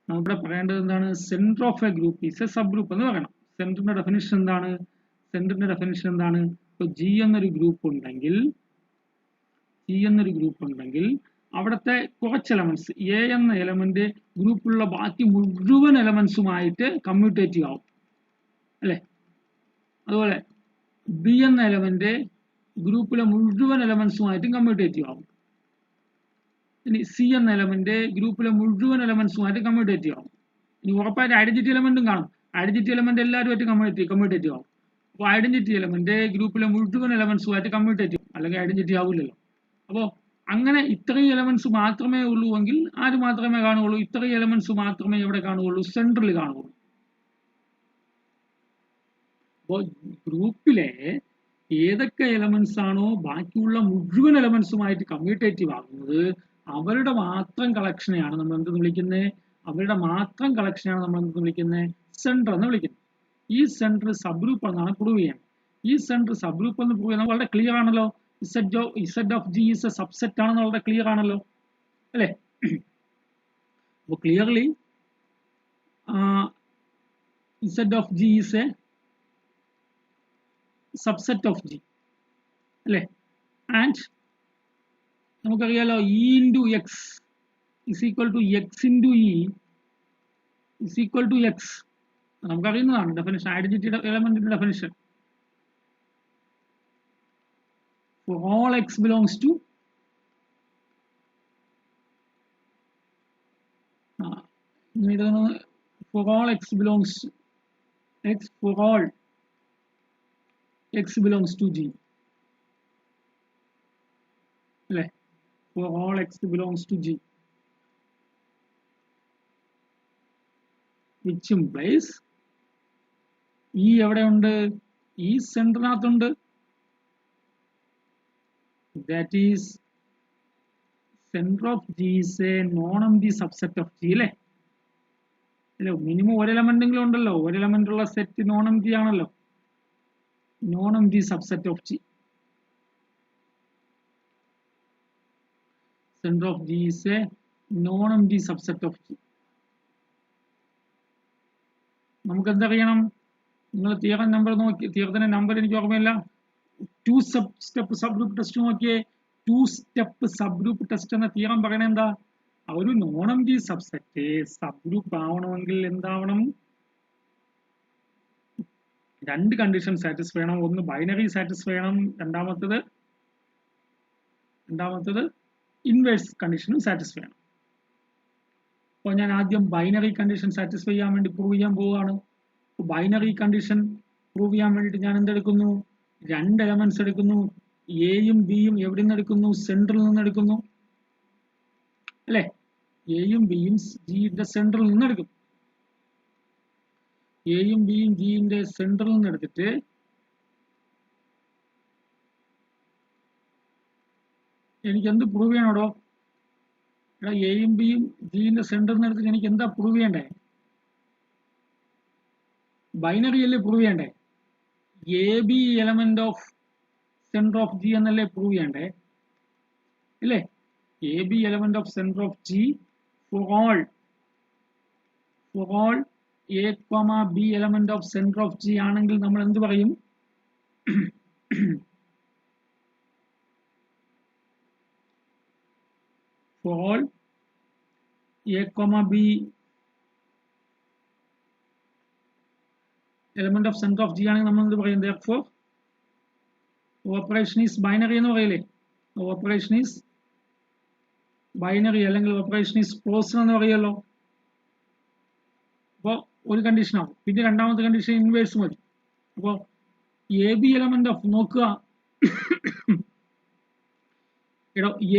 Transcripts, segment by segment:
നമുക്കിവിടെ പറയേണ്ടത് എന്താണ്? Centre of A group is A sub group എന്ന് പറയണം. സെന്ററിന്റെ ഡെഫിനിഷൻ എന്താണ്? സെന്ററിന്റെ ഡെഫിനിഷൻ എന്താണ്? ഇപ്പൊ ജി എന്നൊരു ഗ്രൂപ്പ് ഉണ്ടെങ്കിൽ അവിടുത്തെ കുറച്ച് എലമെന്റ്സ് എ എന്ന എലമെന്റ് ഗ്രൂപ്പിലുള്ള ബാക്കി മുഴുവൻ എലമെന്റ്സുമായിട്ട് കമ്മ്യൂട്ടേറ്റീവ് ആവും അല്ലെ? അതുപോലെ ബി എന്ന എലമെന്റ് ഗ്രൂപ്പിലെ മുഴുവൻ എലമെന്റ്സുമായിട്ടും കമ്മ്യൂട്ടേറ്റീവ് ആവും. ഇനി സി എന്ന എലമെന്റ് ഗ്രൂപ്പിലെ മുഴുവൻ എലമെന്റ്സുമായിട്ട് കമ്മ്യൂട്ടേറ്റീവ് ആവും. ഇനി ഉറപ്പായിട്ട് ഐഡന്റിറ്റി എലമെന്റും കാണും. ഐഡന്റിറ്റി എലമെന്റ് എല്ലാവരുമായിട്ട് കമ്മ്യൂട്ടേറ്റീവ് ആവും. അപ്പോൾ ഐഡന്റിറ്റി എലമെന്റ് ഗ്രൂപ്പിലെ മുഴുവൻ എലമെന്റ്സുമായിട്ട് കമ്മ്യൂട്ടേറ്റീവ്, അല്ലെങ്കിൽ ഐഡന്റിറ്റി ആവില്ലല്ലോ. അപ്പോൾ അങ്ങനെ ഇത്രയും എലമെന്റ്സ് മാത്രമേ ഉള്ളൂ എങ്കിൽ ആര് മാത്രമേ കാണുകയുള്ളൂ? ഇത്രയും എലമെന്റ്സ് മാത്രമേ എവിടെ കാണുകയുള്ളൂ? സെൻട്രൽ കാണുകയുള്ളൂ. അപ്പോൾ ഗ്രൂപ്പിലെ ഏതൊക്കെ എലമെന്റ്സ് ആണോ ബാക്കിയുള്ള മുഴുവൻ എലമെന്റ്സുമായിട്ട് കമ്മ്യൂട്ടേറ്റീവ് ആകുന്നത്, അവരുടെ മാത്രം കളക്ഷനെയാണ് നമ്മൾ എന്ത് വിളിക്കുന്നത്? സെന്റർ എന്ന് വിളിക്കുന്നത്. ഈ സെന്റർ സബ് ഗ്രൂപ്പ് എന്നാണ് പ്രൂവ് ചെയ്യുന്നത്. ഈ സെന്റർ സബ് ഗ്രൂപ്പ് എന്ന് പ്രൂവ് ചെയ്യുന്നത് വളരെ ക്ലിയർ ആണല്ലോ. Z of G is a subset ആണെന്ന് വളരെ ക്ലിയർ ആണല്ലോ അല്ലേ? അപ്പോൾ clearly Z of G is a subset of G അല്ലേ? ആൻഡ് നമുക്കറിയാലോ E into X is equal to X into E is equal to X. നമുക്കറിയുന്നതാണ് definition, identity എലമെന്റിന്റെ definition. For all x belongs to for all x belongs to G അല്ലേ? For all x belongs to G, which implies E എവിടെയുണ്ട്? ഈ സെന്ററിനകത്തുണ്ട്. That is center of G is a non-empty subset of G അല്ലേ? Minimum ഒരു എലമെന്റെങ്കിലും ഉണ്ടല്ലോ. ഒരു element ഉള്ള set non empty ആണല്ലോ. Non-empty subset of G. Center of G is a non-empty subset of G. നമുക്ക് എന്തറിയണം? നിങ്ങൾ തിയറം നമ്പർ നോക്കി, തിയറത്തിന്റെ number എനിക്ക് ഓർമ്മയില്ല. 2 സ്റ്റെപ്പ് സബ് ഗ്രൂപ്പ് ടെസ്റ്റ് നോക്കിയേ. 2 സ്റ്റെപ്പ് സബ് ഗ്രൂപ്പ് ടെസ്റ്റ് എന്ന തിയറം പറയണത് എന്താ? ഒരു non empty subset sub group ആവണമെങ്കിൽ എന്താവണം? 2 കണ്ടീഷൻ സാറ്റിസ്ഫൈ ചെയ്യണം. ഒന്ന് ബൈനറി സാറ്റിസ്ഫൈ ചെയ്യണം, രണ്ടാമത്തത് ഇൻവേഴ്സ് കണ്ടീഷനും സാറ്റിസ്ഫൈ ചെയ്യണം. അപ്പോൾ ഞാൻ ആദ്യം ബൈനറി കണ്ടീഷൻ സാറ്റിസ്ഫൈ ചെയ്യാൻ വേണ്ടി പ്രൂവ് ചെയ്യാൻ പോവുകയാണ്. ബൈനറി കണ്ടീഷൻ പ്രൂവ് ചെയ്യാൻ വേണ്ടിയിട്ട് ഞാൻ എന്തെടുക്കുന്നു? 2 എലമെന്റ്സ് എടുക്കുന്നു. എയും ബിയും എവിടെ നിന്ന് എടുക്കുന്നു? സെൻട്രൽ നിന്ന് എടുക്കുന്നു അല്ലേ? എയും ബിയും ജിയുടെ സെൻട്രൽ നിന്ന് എടുക്കും. എയും ബിയും ജിന്റെ സെൻട്രൽ നിന്ന് എടുത്തിട്ട് എനിക്ക് എന്ത് പ്രൂവ് ചെയ്യണോടോ? എയും ബിയും ജിന്റെ സെൻട്രൽ നിന്ന് എടുത്തിട്ട് എനിക്ക് എന്താ പ്രൂവ് ചെയ്യണ്ടേ? ബൈനറി അല്ലേ പ്രൂവ് ചെയ്യണ്ടേ? A B element of centre of G എന്നല്ലേ പ്രൂവ് ചെയ്യണ്ടേ അല്ലേ? A B element of centre of G for all A comma B element of centre of G ആണെങ്കിൽ നമ്മൾ എന്ത് പറയും? For all a comma b element of center of G ആണെങ്കിൽ നമ്മൾ എന്ത് പറയും? Therefore operation is binary എന്ന് പറയില്ലേ? Operation is binary അല്ലെങ്കിൽ operation is closed എന്ന് പറയുമല്ലോ. അപ്പോൾ ഒരു കണ്ടീഷൻ ആവും. പിന്നെ രണ്ടാമത്തെ കണ്ടീഷൻ ഇൻവേഴ്സ് മതി. അപ്പോൾ എ ബി എലമെന്റ് ഓഫ് നോക്കുക,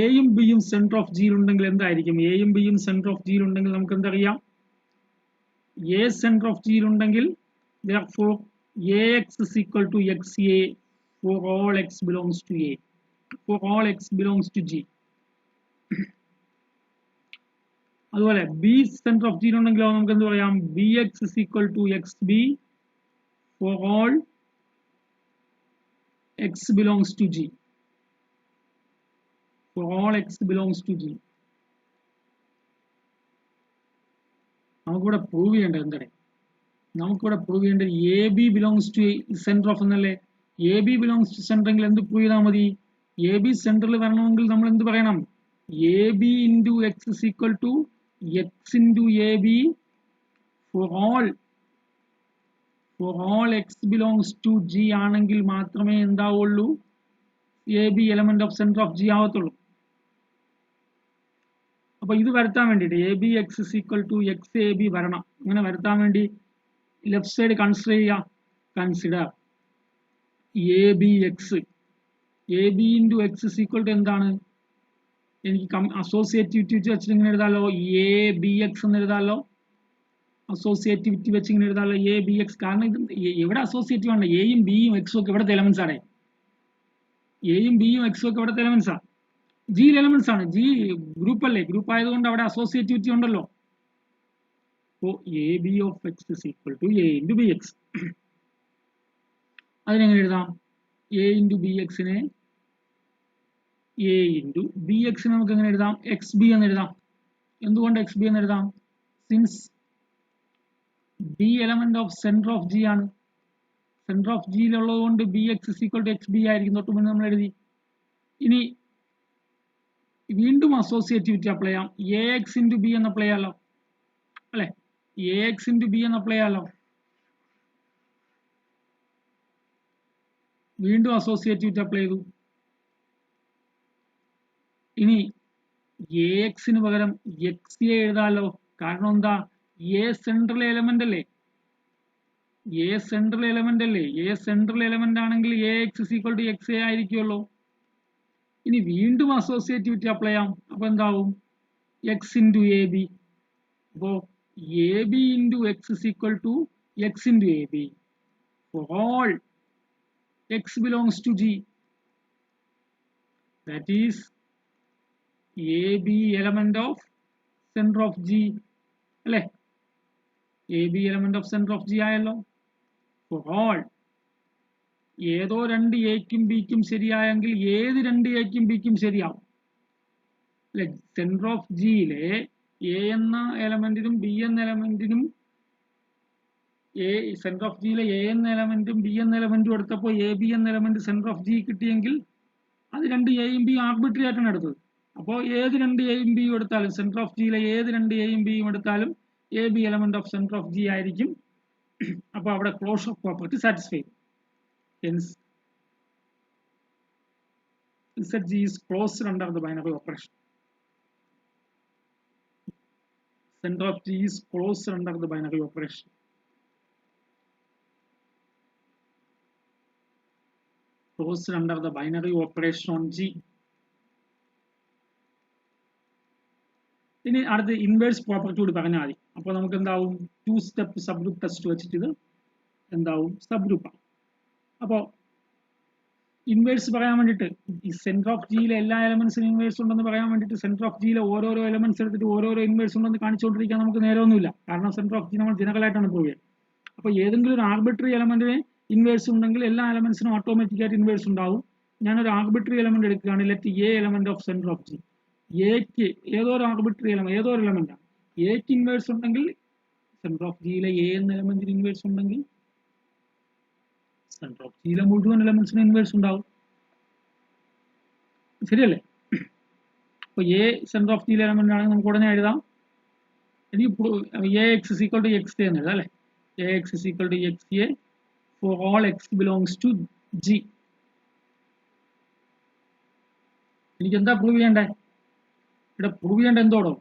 എയും ബിയും സെന്റർ ഓഫ് ജിയിൽ ഉണ്ടെങ്കിൽ എന്തായിരിക്കും? എയും ബിയും സെന്റർ ഓഫ് ജിയിൽ ഉണ്ടെങ്കിൽ നമുക്ക് എന്തറിയാം? എ സെന്റർ ഓഫ് ജിയിൽ ഉണ്ടെങ്കിൽ therefore ax is equal to xa for all x belongs to A, for all x belongs to G. അതുപോലെ ബി സെന്റർ ഓഫ് ജിയിൽ ഉണ്ടെങ്കിലോ നമുക്ക് എന്ത് പറയാം? bx is equal to xb for all x belongs to G, for all x belongs to G. നമുക്കിവിടെ prove ചെയ്യേണ്ടത് എന്താണ്? നമുക്കിവിടെ പ്രൂവ് ചെയ്യേണ്ടത് A B belongs to centre of എന്നല്ലേ. A B belongs to centre എങ്കിൽ എന്ത് പ്രൂവ് ചെയ്താൽ മതി? എ ബി സെന്ററിൽ വരണമെങ്കിൽ നമ്മൾ എന്ത് പറയണം? A B into X is equal to X into A B for all X belongs to G ആണെങ്കിൽ മാത്രമേ എന്താവുള്ളൂ? A B element of centre of G ആവത്തുള്ളൂ. അപ്പൊ ഇത് വരുത്താൻ വേണ്ടിയിട്ട് A B X is equal to X A B വരണം. അങ്ങനെ വരുത്താൻ വേണ്ടി ലെഫ്റ്റ് സൈഡ് കൺസിഡർ ചെയ്യുക. Consider A B X. A B into X is equal to എന്താണ്? എനിക്ക് അസോസിയേറ്റിവിറ്റി വെച്ചിട്ട് ഇങ്ങനെ എഴുതാലോ, എ ബി എക്സ് എന്ന് എഴുതാലോ. അസോസിയേറ്റിവിറ്റി വെച്ച് ഇങ്ങനെ എഴുതാലോ എ ബി എക്സ്. കാരണം ഇത് എവിടെ അസോസിയേറ്റീവ് ആണ്? എയും ബിയും എക്സും ഒക്കെ ഇവിടുത്തെ എലമെന്റ്സ് ആണ്. എയും ബിയും എക്സും ഒക്കെ ഇവിടുത്തെ എലമെന്റ്സ് ആണ്. ജിയിൽ എലമെന്റ്സ് ആണ്. ജി ഗ്രൂപ്പ് അല്ലേ? ഗ്രൂപ്പ് ആയതുകൊണ്ട് അവിടെ അസോസിയേറ്റിവിറ്റി ഉണ്ടല്ലോ. അപ്പോൾ A B of X is equal to A into B X. അതിനെങ്ങനെ എഴുതാം? എ ഇൻറ്റു ബി എക്സിനെ എ ഇൻറ്റു ബി എക്സിനെ നമുക്ക് എങ്ങനെ എഴുതാം? എക്സ് ബി എന്ന് എഴുതാം. എന്തുകൊണ്ട് എക്സ് ബി എന്ന് എഴുതാം? Since B element of centre of G ആണ്. സെന്റർ ഓഫ് ജിയിലുള്ളത് കൊണ്ട് B X is equal to X B ആയിരിക്കും. തൊട്ട് മുന്നേ നമ്മൾ എഴുതി. ഇനി വീണ്ടും അസോസിയേറ്റിവിറ്റി അപ്ലൈ ചെയ്യാം. എ എക്സ് ഇൻറ്റു ബി എന്ന് അപ്ലൈ ചെയ്യാമല്ലോ അല്ലെ? എ എക്സ് ഇൻറ്റു ബി എന്ന് അപ്ലൈ ചെയ്യാമല്ലോ. വീണ്ടും അസോസിയേറ്റിവിറ്റി അപ്ലൈ ചെയ്തു. ഇനി എ എക്സിന് പകരം എക്സ് എ എഴുതാമല്ലോ. കാരണം എന്താ? എ സെൻട്രൽ എലമെന്റ് അല്ലേ? എ സെൻട്രൽ എലമെന്റ് അല്ലേ? എ സെൻട്രൽ എലമെന്റ് ആണെങ്കിൽ A X is equal to X A ആയിരിക്കുമല്ലോ. ഇനി വീണ്ടും അസോസിയേറ്റിവിറ്റി അപ്ലൈ ചെയ്യാം. അപ്പൊ എന്താവും? X into A B. അപ്പോ A B into X is equal to X into A B for all X belongs to G. That is A B element of centre of G അല്ലേ? A B element of centre of G ആയല്ലോ. For all ഏതോ രണ്ട് എക്കും ബിക്കും ശരിയായെങ്കിൽ ഏത് രണ്ട് എക്കും ബിക്കും ശരിയാവും അല്ലെ? Centre of ജിയിലെ A എന്ന എലമെന്റിനും ബി എന്ന എലമെന്റിനും സെന്റർ ഓഫ് ജിയിലെ എ എന്ന എലമെന്റും ബി എന്ന എലമെന്റും എടുത്തപ്പോൾ എ ബി എന്ന എലമെന്റ് സെന്റർ ഓഫ് ജി കിട്ടിയെങ്കിൽ അത് രണ്ട് എയും ബിയും ആർബിട്രറി ആയിട്ടാണ് എടുത്തത്. അപ്പോൾ ഏത് രണ്ട് എയും ബിയും എടുത്താലും സെന്റർ ഓഫ് ജിയിലെ ഏത് രണ്ട് എയും ബിയും എടുത്താലും A B element of centre of G ആയിരിക്കും. അപ്പോൾ അവിടെ closure property satisfy. Hence, ZG is closed under the binary operation. Center of G is closed under the binary operation. Closed under the binary operation on G. ഇനി അടുത്ത് inverse property കൂടി പറഞ്ഞാൽ മതി. അപ്പോൾ നമുക്ക് എന്താവും? 2 സ്റ്റെപ്പ് സബ് ഗ്രൂപ്പ് ടെസ്റ്റ് വെച്ചിട്ട് ഇത് എന്താവും? സബ് ഗ്രൂപ്പാണ്. അപ്പോൾ ഇൻവേഴ്സ് പറയാൻ വേണ്ടിയിട്ട് ഈ സെന്റർ ഓഫ് ജിയിലെ എല്ലാ എലമെന്റ്സിനും ഇൻവേഴ്സ് ഉണ്ടെന്ന് പറയാൻ വേണ്ടിയിട്ട് സെന്റർ ഓഫ് ജിയിലെ ഓരോരോ എലമെന്റ്സ് എടുത്തിട്ട് ഓരോരോ ഇൻവേഴ്സ് ഉണ്ടെന്ന് കാണിച്ചുകൊണ്ടിരിക്കാൻ നമുക്ക് നേരമൊന്നുമില്ല. കാരണം സെന്റർ ഓഫ് ജി നമ്മൾ ജനറൽ ആയിട്ടാണ് പ്രൂവ് ചെയ്യുന്നത്. അപ്പോൾ ഏതെങ്കിലും ഒരു ആർബിട്രറി എലമെന്റിന് ഇൻവേഴ്സ് ഉണ്ടെങ്കിൽ എല്ലാ എലമെന്റ്സിനും ഓട്ടോമാറ്റിക്കായിട്ട് ഇൻവേഴ്സ് ഉണ്ടാവും. ഞാനൊരു ആർബിട്രറി എലമെന്റ് എടുക്കുകയാണ്. Let A element of centre of G. എക്ക് ഏതോ ഒരു ആർബിട്രറി എലമെന്റ് ഏതോ ഒരു എലമെന്റാണ്. എക്ക് ഇൻവേഴ്സ് ഉണ്ടെങ്കിൽ സെന്റർ ഓഫ് ജിയിലെ എ എന്ന എലമെന്റിന് ഇൻവേഴ്സ് ഉണ്ടെങ്കിൽ സെന്റർ ഓഫ് ജിയിലെ മുഴുവൻ എലമെന്റ്സിന് ഇൻവേഴ്സ് ഉണ്ടാവും. ശരിയല്ലേ? അപ്പോൾ എ സെന്റർ ഓഫ് ജിയിലെ എലമെന്റ് ആണെങ്കിൽ നമുക്ക് ഉടനെ എഴുതാം. എനിക്ക് A X is equal to X A എന്ന് എഴുതാം അല്ലേ? A X is equal to X A for all X belongs to G. എനിക്ക് എന്താ പ്രൂവ് ചെയ്യണ്ടേ? ഇവിടെ പ്രൂവ് ചെയ്യേണ്ട എന്തോടോ?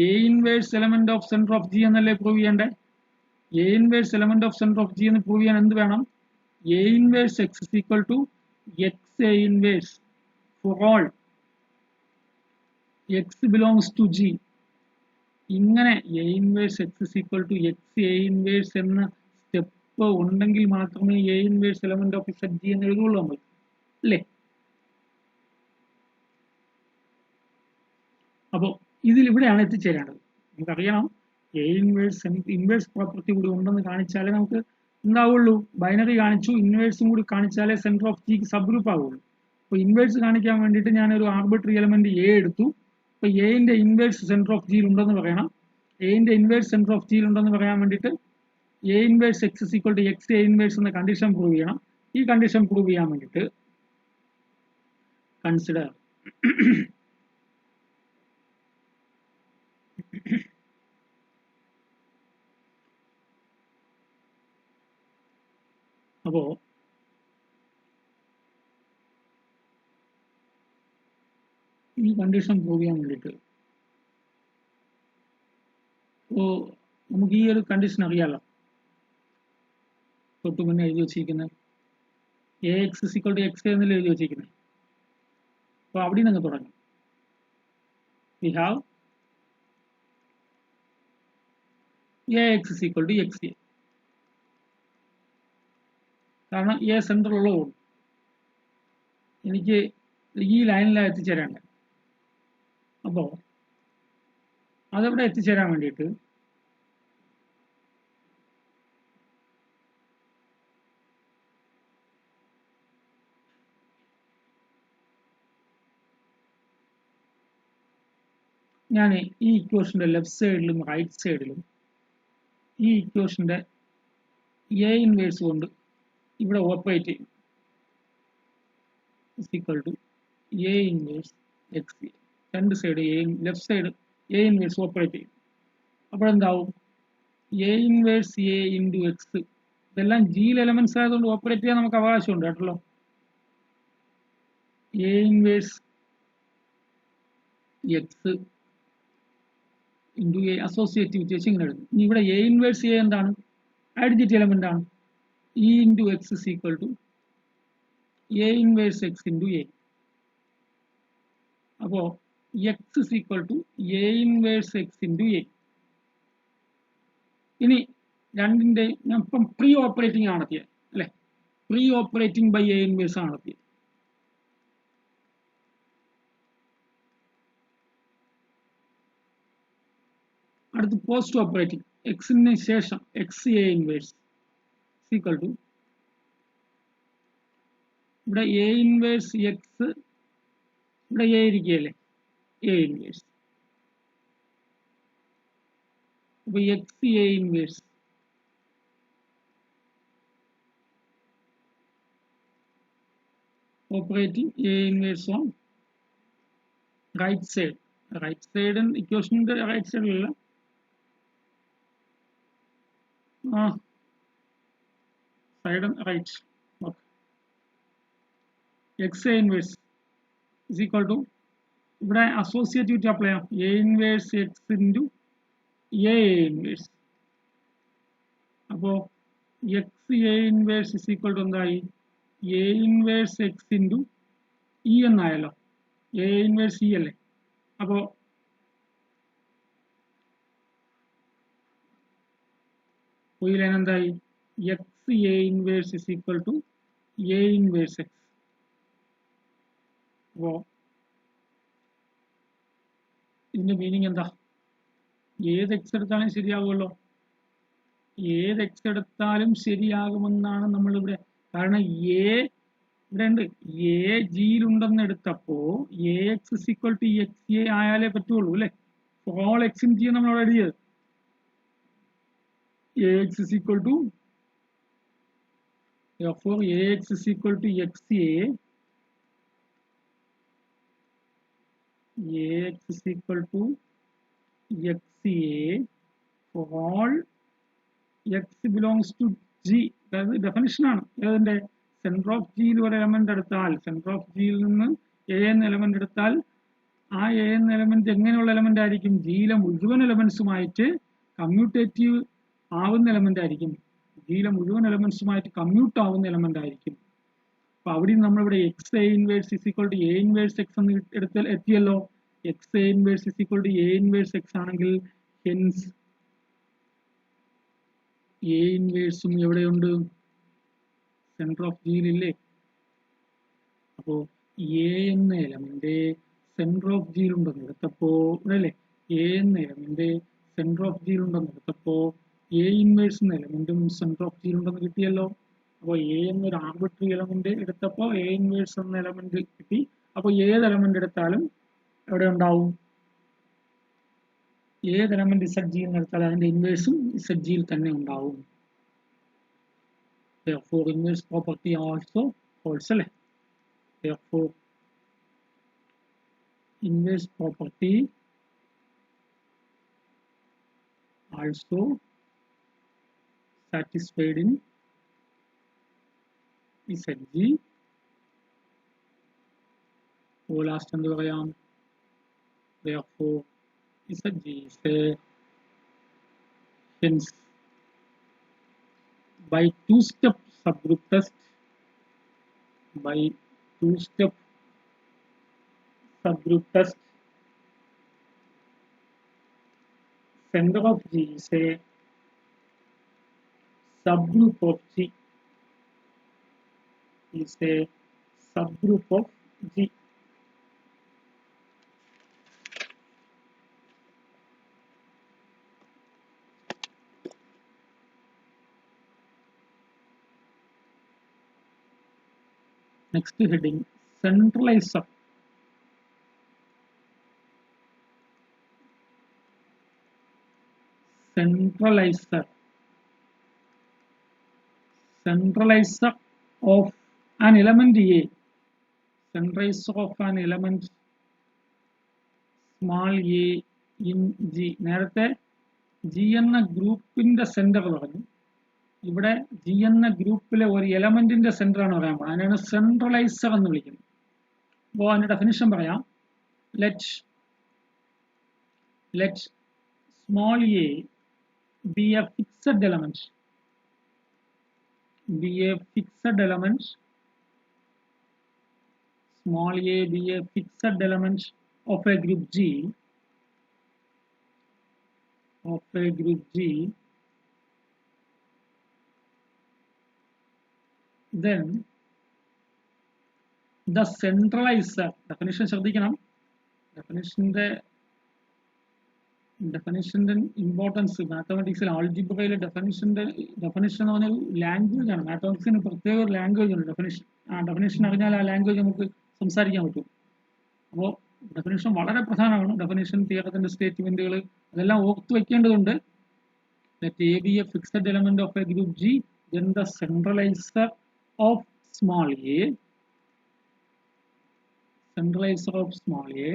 A inverse element of centre of G എന്നല്ലേ പ്രൂവ് ചെയ്യണ്ടേ? A inverse element of centre of G എന്ന് പ്രൂവ് ചെയ്യാൻ എന്ത് വേണം? A inverse X is equal to X A inverse for all X belongs to G. ഇങ്ങനെ a inverse X is equal to X A inverse എന്ന step ഉണ്ടെങ്കിൽ മാത്രമേ a inverse element of set G എന്ന് എഴുതുള്ളൂ നമ്മൾ അല്ലേ? അപ്പോൾ ഇതിൽ ഇവിടെയാണ് എത്തിച്ചേരേണ്ടത്. നമുക്കറിയണം എ ഇൻവേഴ്സ് പ്രോപ്പർട്ടി കൂടി ഉണ്ടെന്ന് കാണിച്ചാലേ നമുക്ക് എന്താവുള്ളൂ? ബൈനറി കാണിച്ചു, ഇൻവേഴ്സും കൂടി കാണിച്ചാലേ സെന്റർ ഓഫ് ജിക്ക് സബ് ഗ്രൂപ്പ് ആവുള്ളൂ. അപ്പോൾ ഇൻവേഴ്സ് കാണിക്കാൻ വേണ്ടിയിട്ട് ഞാനൊരു ആർബിട്രറി എലമെന്റ് എ എടുത്തു. അപ്പോൾ എന്റെ ഇൻവേഴ്സ് സെന്റർ ഓഫ് ജിയിൽ ഉണ്ടെന്ന് പറയണം. എന്റെ ഇൻവേഴ്സ് സെന്റർ ഓഫ് ജിയിൽ ഉണ്ടെന്ന് പറയാൻ വേണ്ടിയിട്ട് A inverse X is equal to X A inverse എന്ന കണ്ടീഷൻ പ്രൂവ് ചെയ്യണം. ഈ കണ്ടീഷൻ പ്രൂവ് ചെയ്യാൻ വേണ്ടിയിട്ട് കൺസിഡർ അപ്പോ ഈ കണ്ടീഷൻ പ്രൂവ് ചെയ്യാൻ വേണ്ടിയിട്ട് നമുക്ക് ഈ ഒരു കണ്ടീഷൻ അറിയാലോ, തൊട്ട് മുന്നേ എഴുതി വെച്ചിരിക്കുന്നത് A X is equal to X എന്നല്ലേ എഴുതി വെച്ചിരിക്കുന്നത്. അപ്പോൾ അവിടെ നിന്ന് തുടങ്ങും. We have A X is equal to X A, കാരണം എ സെൻട്രൽ ഉള്ളതുകൊണ്ട് എനിക്ക് ഈ ലൈനിലാണ് എത്തിച്ചേരേണ്ടത്. അപ്പോൾ അതവിടെ എത്തിച്ചേരാൻ വേണ്ടിയിട്ട് ഞാൻ ഈ ഇക്വേഷന്റെ ലെഫ്റ്റ് സൈഡിലും റൈറ്റ് സൈഡിലും ഈ ഇക്വേഷന്റെ എ ഇൻവേഴ്സ് കൊണ്ട് ഇവിടെ ഓപ്പറേറ്റ് ചെയ്യും. Equal to a inverse x a, രണ്ട് side a left side a inverse operate ചെയ്യും. അപ്പോൾ എന്താവും, a inverse a into x, ഇതെല്ലാം ജിയിൽ എലമെന്റ്സ് ആയതുകൊണ്ട് ഓപ്പറേറ്റ് ചെയ്യാൻ നമുക്ക് അവകാശമുണ്ട് കേട്ടല്ലോ. A inverse x into a associativity വെച്ച് ഇങ്ങനെ എഴുതും. ഇനി ഇവിടെ എ ഇൻവേഴ്സ് എ എന്താണ്, ഐഡന്റിറ്റി എലമെന്റ് ആണ്. E into X is equal to a inverse x into a. അപ്പോൾ x is equal to a inverse x into a. ഇനി രണ്ടിന്റെ ഞാൻ ഇപ്പം പ്രീ ഓപ്പറേറ്റിംഗ് ആണ് നടത്തിയത് അല്ലെ, pre operating by a inverse ആണ് നടത്തിയത്. അടുത്ത് പോസ്റ്റ് ഓപ്പറേറ്റിംഗ്, എക്സിന് ശേഷം x A inverse equal to ഇവിടെ എ ഇൻവേഴ്സ് എക്സ്, ഇവിടെ എ ഇരിക്കുകയല്ലേ, എ ഇൻവേഴ്സ്. അപ്പൊ x A inverse operating a inverse on right side. Right side ഇക്വേഷന്റെ റൈറ്റ് സൈഡിലല്ല, side right. Okay, x A inverse is equal to ഇവിടെ associativity apply ചെയ്യാം, a inverse x into a inverse. അപ്പോൾ x A inverse is equal to എന്തായി, a inverse x into e എന്നായല്ലോ, a inverse e അല്ലേ. അപ്പോൾ ഈ line എന്തായി, x A inverse is equal to a inverse x. അപ്പോൾ ഇതിന്റെ മീനിങ് എന്താ, ഏത് എക്സ് എടുത്താലും ശരിയാകുമല്ലോ, ഏത് എക്സ് എടുത്താലും ശരിയാകുമെന്നാണ് നമ്മളിവിടെ. കാരണം എ ഇവിടെ ഉണ്ട്, എ ജിയിലുണ്ടെന്ന് എടുത്തപ്പോ a X is equal to X a ആയാലേ പറ്റുള്ളൂ അല്ലെ. ഓൾ എക്സ് ഇൻ ജി നമ്മൾ അവിടെ എഴുതിയത് a X is equal to, therefore ax is equal to xa, ax is equal to xa for all x belongs to g. അതായത് definition ആണ് ഏതിന്റെ, centre of ജിയിൽ ഒരു എലമെന്റ് എടുത്താൽ, സെന്റർ ഓഫ് ജിയിൽ നിന്ന് എ എന്ന എലമെന്റ് എടുത്താൽ ആ എ എന്ന എലമെന്റ് എങ്ങനെയുള്ള എലമെന്റ് ആയിരിക്കും, ജിയിലെ മുഴുവൻ എലമെന്റ്സുമായിട്ട് കമ്മ്യൂട്ടേറ്റീവ് ആവുന്ന എലമെന്റ് ആയിരിക്കും, ജിയിലെ മുഴുവൻ എലമെന്റ്സുമായിട്ട് കമ്മ്യൂട്ട് ആവുന്ന എലമെന്റ് ആയിരിക്കും. അപ്പൊ അവിടെ നമ്മളിവിടെ x A inverse is equal to a inverse x എന്ന് എടുത്താൽ എത്തിയല്ലോ. X A inverse is equal to a inverse x ആണെങ്കിൽ ഹെൻസ് എ ഇൻവേഴ്സും എവിടെയുണ്ട്, സെന്റർ ഓഫ് ജിയിലില്ലേ. അപ്പോ എ എന്ന എലമെന്റ് സെന്റർ ഓഫ് ജിയിലുണ്ടെന്ന് എടുത്തപ്പോ ഇവിടെ അല്ലേ, എ എന്ന എലമെന്റ് സെന്റർ ഓഫ് ജിയിലുണ്ടെന്ന് എടുത്തപ്പോ എ ഇൻവേഴ്സ് എന്ന എലമെന്റും സെന്റർ ഓഫ് ജിയിലുണ്ടെന്ന് കിട്ടിയല്ലോ. അപ്പോൾ എ എന്നൊരു ആർബിട്രറി എലമെന്റ് എടുത്തപ്പോൾ എ ഇൻവേഴ്സ് എന്ന എലമെന്റ് കിട്ടി. അപ്പോൾ ഏത് എലമെന്റ് എടുത്താലും എവിടെ ഉണ്ടാവും, ഏത് എലമെന്റ് ഇസഡ് ജി എന്ന് എടുത്താൽ അതിന്റെ ഇൻവേഴ്സും ഇസഡ് ജിയിൽ തന്നെ ഉണ്ടാവും. Therefore inverse property also holds അല്ലേ. Therefore inverse property also satisfied in ZG. അപ്പോൾ ലാസ്റ്റ് എന്ത് പറയാം? Therefore ZG is a hence by two-step subgroup test, by two-step subgroup test, center of G is a subgroup of G, is a subgroup of G. Next heading, centralizer. Centralizer. Centralizer of an element A. Centralizer of an element small a in G. നേരത്തെ G എന്ന ഗ്രൂപ്പിന്റെ centre പറഞ്ഞു. ഇവിടെ G എന്ന ഗ്രൂപ്പിലെ ഒരു എലമെന്റിന്റെ centre ആണ് പറയാൻ പോകുന്നത്. അതിനാണ് സെൻട്രലൈസർ എന്ന് വിളിക്കുന്നത്. അപ്പോൾ അതിന്റെ ഡെഫിനിഷൻ പറയാം. Let small a be a fixed element. Be a fixed element. Small a be a fixed element of a group G. Of a group G. Then the centralizer, definition ശ്രദ്ധിക്കണം. ഡെഫിനിഷന്റെ importance മാത്തമാറ്റിക്സിൽ ആൾജിബ്രയിലെ definition എന്ന് പറഞ്ഞാൽ language ആണ്. മാത്തമാറ്റിക്സിന് പ്രത്യേക ഒരു language ആണ് definition. ആ definition അറിഞ്ഞാൽ ആ ലാംഗ്വേജ് നമുക്ക് സംസാരിക്കാൻ പറ്റും. അപ്പോൾ ഡെഫിനിഷൻ വളരെ പ്രധാനമാണ്. ഡെഫിനിഷൻ, തിയറത്തിന്റെ സ്റ്റേറ്റ്മെന്റുകൾ അതെല്ലാം ഓർത്തു വെക്കേണ്ടതുണ്ട്. Let A be a fixed element of a group G, then the centralizer of small a, centralizer of small a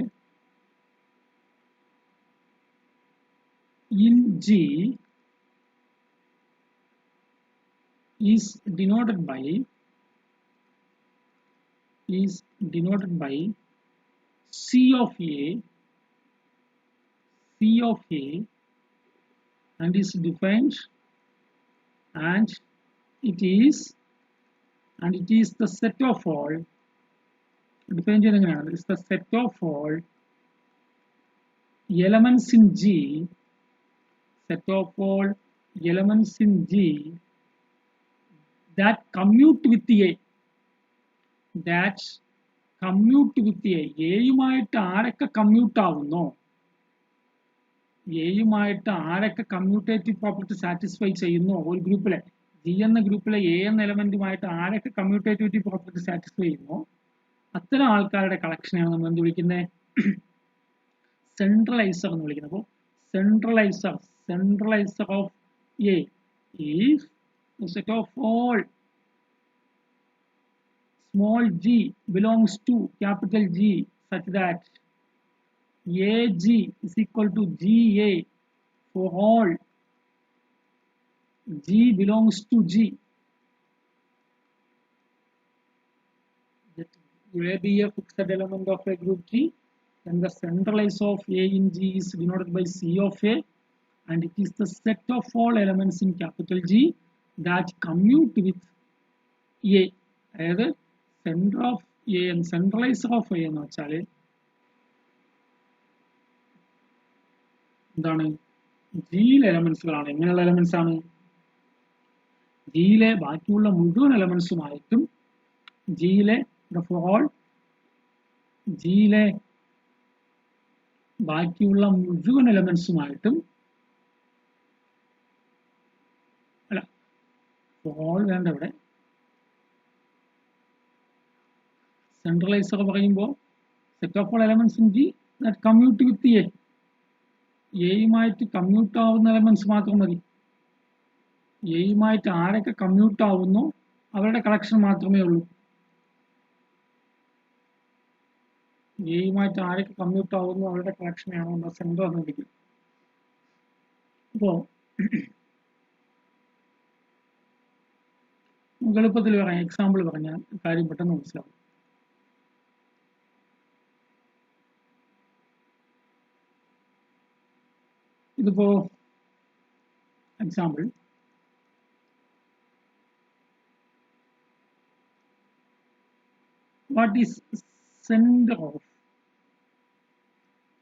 in G is denoted by C of A, and is defined, and it is the set of all, define ചെയ്യുന്നത് is the set of all elements in G, set of all elements in G that commute with A, that commute with A. എയുമായിട്ട് ആരൊക്കെ commute ആവുന്നോ, എയുമായിട്ട് ആരൊക്കെ commutative property satisfy ചെയ്യുന്നു ഒരു ഗ്രൂപ്പിലെ G എന്ന ഗ്രൂപ്പിലെ A എന്ന എലമെന്റുമായിട്ട് ആരൊക്കെ കമ്മ്യൂട്ടേറ്റിവിറ്റി പ്രോപ്പർട്ടി സാറ്റിസ്ഫൈ ചെയ്യുന്നു അത്തരം ആൾക്കാരുടെ കളക്ഷനെയാണ് നമ്മൾ എന്ത് വിളിക്കുന്നത്? സെൻട്രലൈസർ എന്ന് വിളിക്കുന്നത്. അപ്പോൾ centraliser of A is the set of all small g belongs to capital G such that AG is equal to GA for all G belongs to G. Let A be a fixed element of a group G, then the centralizer of A in G is denoted by C of A, and it is the set of all elements in capital G that commute with A. അതായത് centre of A centraliser of A എന്ന് വെച്ചാൽ എന്താണ്? ജിയിലെ എലമെന്റ്സുകളാണ്. എങ്ങനെയുള്ള elements ആണ്? ജിയിലെ ബാക്കിയുള്ള മുഴുവൻ എലമെന്റ്സുമായിട്ടും ജിയിലെ ബാക്കിയുള്ള മുഴുവൻ എലമെന്റ്സുമായിട്ടും അല്ല, ഫോൾ വേണ്ട ഇവിടെ. സെൻട്രലൈസർ പറയുമ്പോൾ set of all elements in G that commute with a. എയുമായിട്ട് കമ്മ്യൂട്ട് ആവുന്ന എലമെന്റ്സ് മാത്രം മതി. എയുമായിട്ട് ആരൊക്കെ കമ്മ്യൂട്ട് ആവുന്നു അവരുടെ കളക്ഷൻ മാത്രമേ ഉള്ളൂ. എയുമായിട്ട് ആരൊക്കെ കമ്മ്യൂട്ട് ആവുന്നു അവരുടെ കളക്ഷനെയാണ് നമ്മൾ സെൻറ്റർ എന്ന് വിളിക്കുന്നത്. അപ്പോൾ എളുപ്പത്തിൽ പറയാം, എക്സാമ്പിൾ പറഞ്ഞാൽ കാര്യം പെട്ടെന്ന് മനസ്സിലാവും. ഇതിപ്പോ example what is center of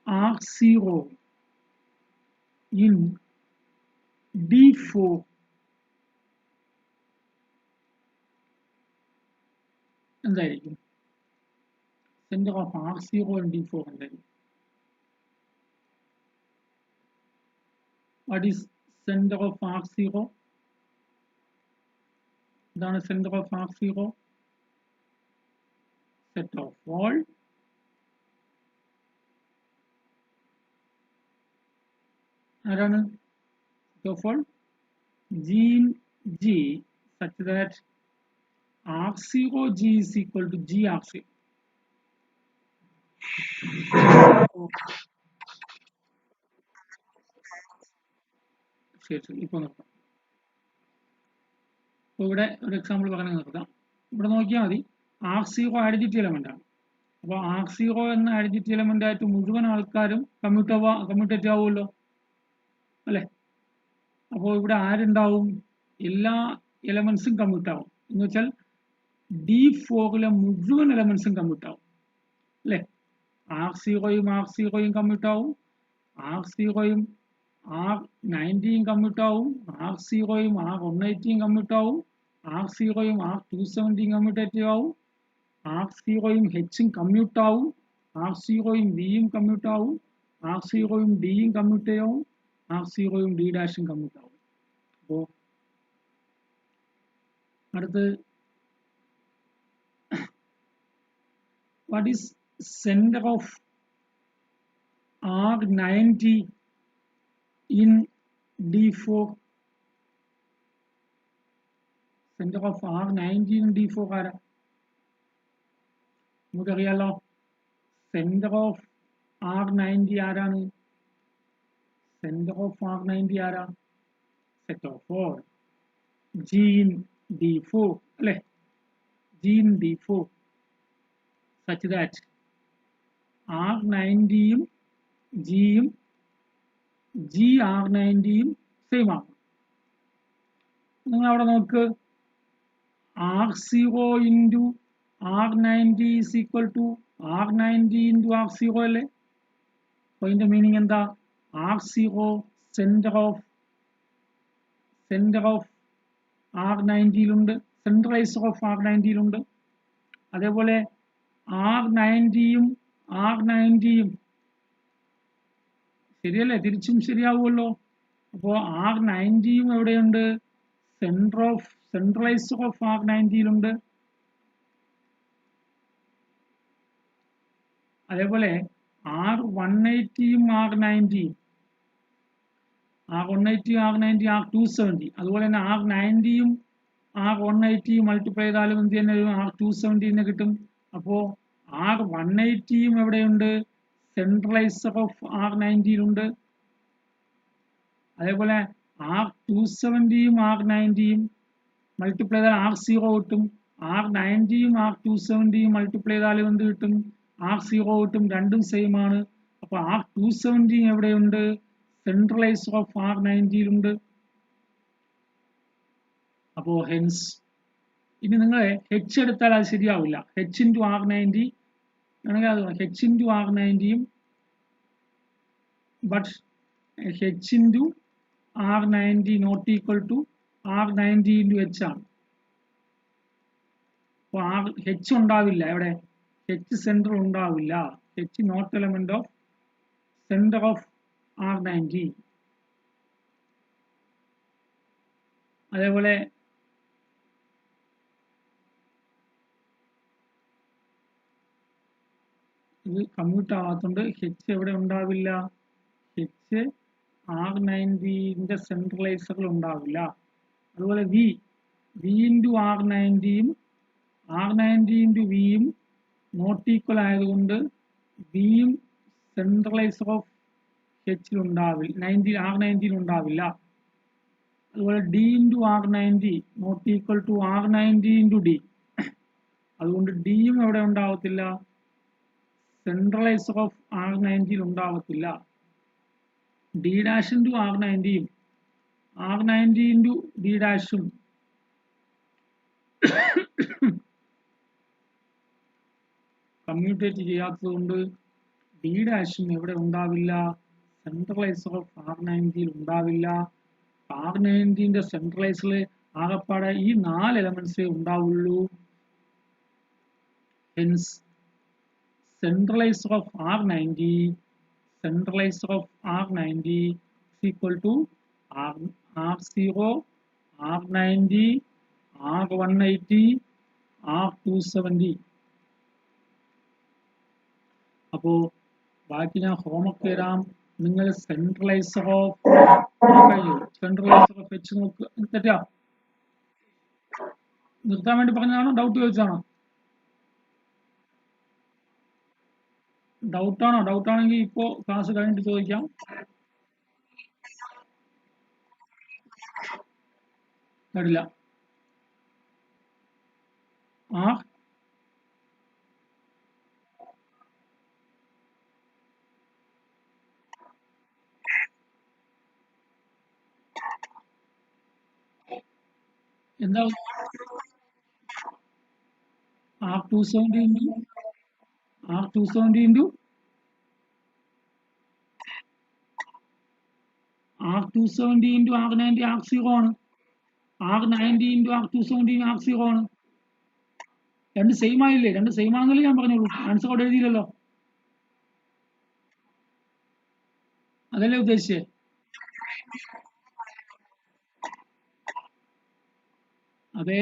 R0 in D4 എന്തായിരിക്കും? Centre of R0 in D4 എന്തായിരിക്കും? what is center of R0? ഇതാണ് center of R0. set of all ആരാണ്? set of all G in G such that R0G is equal to G R0. ശരി, ഇപ്പോൾ നോക്കാം. അപ്പോൾ ഇവിടെ ഒരു എക്സാമ്പിൾ പറഞ്ഞു നിർത്താം. ഇവിടെ നോക്കിയാൽ മതി, R0 ഐഡന്റിറ്റി എലമെന്റ് ആണ്. അപ്പോൾ R0 എന്ന ഐഡന്റിറ്റി എലമെന്റ് ആയിട്ട് മുഴുവൻ ആൾക്കാരും കമ്മ്യൂട്ടേറ്റ് ആവുമല്ലോ അല്ലെ? അപ്പോൾ ഇവിടെ ആരുണ്ടാവും? എല്ലാ എലമെന്റ്സും കമ്മ്യൂട്ട് ആവും. എന്ന് വെച്ചാൽ D4 മുഴുവൻ എലമെന്റ്സും കമ്മ്യൂട്ട് ആവും അല്ലെ? R0യും കമ്മ്യൂട്ട് ആവും, R0യും R90യും കമ്മ്യൂട്ട് ആവും, R0യും R180യും കമ്മ്യൂട്ട് ആവും, R0യും R270യും കമ്മ്യൂട്ടേറ്റീവ് ആവും, R0യും Hഉം കമ്മ്യൂട്ട് ആവും, R0യും Vയും കമ്മ്യൂട്ട് ആവും, R0യും Dയും കമ്മ്യൂട്ട് ആവും, R0യും D' കമ്മ്യൂട്ട് ആവും. അപ്പോൾ അടുത്ത് what is center of R90 in D4? center of R90 in D4 ആരാ? നമുക്കറിയാലോ, സെന്റർ ഓഫ് R90 ആരാണ്? സെന്റർ ഓഫ് R90 ആരാ? Set of all G in D4 അല്ലെ? G in D4 such that R90യും Gയും G R90യും സെയിം ആണ്. നിങ്ങൾ അവിടെ നോക്ക്, R0 into R90 is equal to R90 into R0 അല്ലേ? അപ്പോൾ ഇതിന്റെ മീനിങ് എന്താ? R0 സെന്റർ ഓഫ് R90യിലുണ്ട്, സെൻട്രലൈസർ ഓഫ് R90യിലുണ്ട്. അതേപോലെ R90യും ശരിയല്ലേ? തിരിച്ചും ശരിയാവുമല്ലോ. അപ്പോൾ R90യും എവിടെയുണ്ട്? സെൻട്രലൈസർ ഓഫ് R90യിലുണ്ട്. അതേപോലെ R180യും R90യും R270, അതുപോലെ തന്നെ R90യും R180യും മൾട്ടിപ്ലൈ ചെയ്താലും എന്ത് തന്നെ R270 കിട്ടും. അപ്പോൾ R180യും എവിടെയുണ്ട്? സെൻട്രലൈസർ ഓഫ് R90യിലുണ്ട്. അതേപോലെ R270യും R90യും മൾട്ടിപ്ലൈ ചെയ്താൽ R0 കിട്ടും. R90യും R270യും മൾട്ടിപ്ലൈ ചെയ്താലും എന്ത് കിട്ടും? R0 കിട്ടും. രണ്ടും സെയിം ആണ്. അപ്പോൾ R270 എവിടെയുണ്ട്? സെൻട്രലൈസർ ഓഫ് R90യിലുണ്ട്. അപ്പോൾ ഹെൻസ് ഇനി നിങ്ങൾ H എടുത്താൽ അത് ശരിയാവില്ല. H into R90 ആണെങ്കിൽ അത് H into R90യും but H into R90 not equal to R90 into H ആണ്. അപ്പോൾ H ഉണ്ടാവില്ല. എവിടെ? H സെന്റർ ഉണ്ടാവില്ല. H not element of centre of R90. അതേപോലെ ഇത് കമ്മ്യൂട്ട് ആവാത്തതുകൊണ്ട് H എവിടെ ഉണ്ടാവില്ല? എച്ച് R90ന്റെ സെൻട്രലൈസറിൽ ഉണ്ടാവില്ല. അതുപോലെ വി ഇൻറ്റു R90യും R90 ഇൻറ്റു വിയും നോട്ട് ഈക്വൽ ആയതുകൊണ്ട് വിയും സെൻട്രലൈസർ ഓഫ് എച്ചിൽ ഉണ്ടാവില്ല, R90 ഉണ്ടാവില്ല. അതുപോലെ D into R90 not equal to R90 into D, അതുകൊണ്ട് ഡിയും എവിടെ ഉണ്ടാവത്തില്ല, സെൻട്രലൈസർ ഓഫ് R90 ഉണ്ടാവത്തില്ല. ഡി ഡാഷ് ഇൻറ്റു R90യും R90 ഇൻറ്റു ഡി ഡാഷും കമ്മ്യൂട്ടേറ്റ് ചെയ്യാത്തത് കൊണ്ട് ഡി ഡാഷും എവിടെ ഉണ്ടാവില്ല, സെൻട്രലൈസർ ഓഫ് R90 ഉണ്ടാവില്ല. R90ന്റെ സെൻട്രലൈസറിൽ ആകപ്പാടെ ഈ 4 എലമെന്റ്സേ ഉണ്ടാവുള്ളൂ. Hence centralizer of R90 is equal to R0, R90, R180, R270. അപ്പോൾ ബാക്കി ഞാൻ ഹോംവർക്ക് തരാം. നിങ്ങൾ സെൻട്രലൈസർ ഓഫ് എച്ച് നോക്കുക. തെറ്റാ? നിർത്താൻ വേണ്ടി പറഞ്ഞതാണോ ഡൗട്ട് ചോദിച്ചാണോ? ഡൗട്ടാണോ? ഡൗട്ടാണെങ്കിൽ ഇപ്പോൾ ക്ലാസ് കഴിഞ്ഞിട്ട് ചോദിക്കാം. കേട്ടില്ല. എന്താ R270 into R270 into R270 into R90 R0 ആണ്. R90 ഇൻറ്റു R270 R0 ആണ്. രണ്ട് സെയിം ആയില്ലേ? രണ്ട് സെയിം ആണെന്നല്ലേ ഞാൻ പറഞ്ഞോളൂ. ആൻസർ അവിടെ എഴുതിയില്ലല്ലോ, അതല്ലേ ഉദ്ദേശിച്ചേ? അതെ,